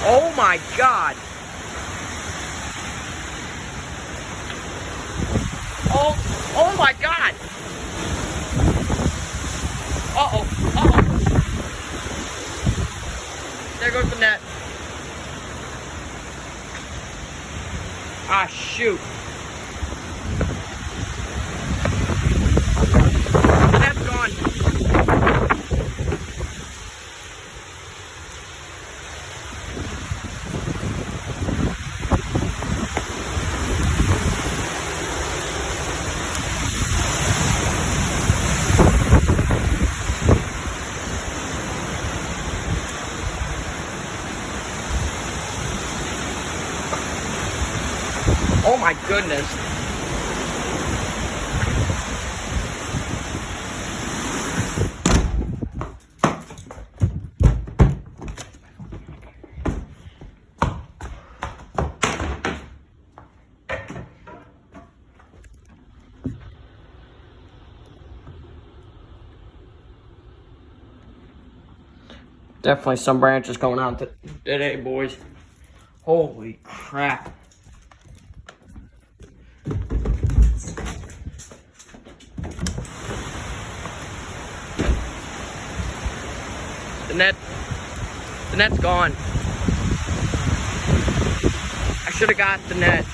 Oh my God. Oh my God. Uh-oh. Uh-oh. There goes the net. Ah, shoot. The net's gone. Oh my goodness. Definitely some branches going out today, boys. Holy crap. The net's gone. I should have got the net.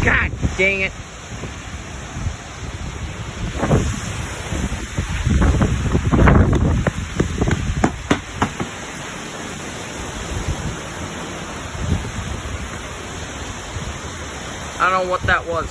God dang it. I don't know what that was.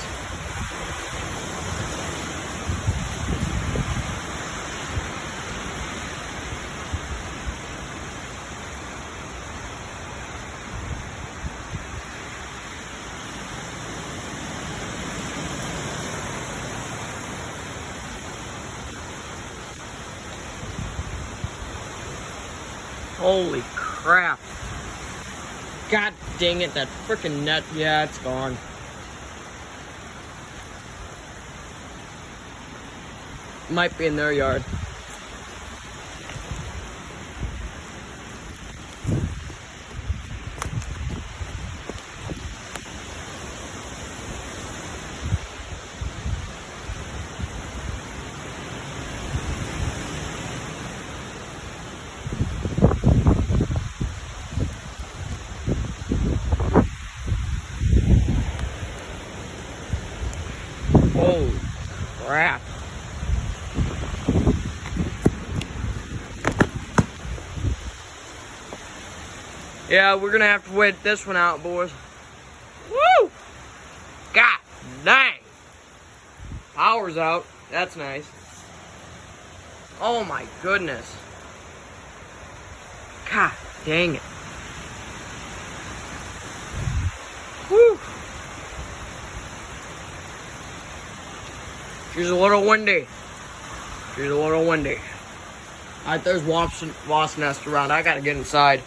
Holy crap. God dang it, that freaking net. Yeah, it's gone. Might be in their yard. Holy crap. Yeah, we're gonna have to wait this one out, boys. Woo! God dang! Power's out. That's nice. Oh my goodness. God dang it. Whew. She's a little windy. She's a little windy. Alright, there's wasp nest around. I gotta get inside.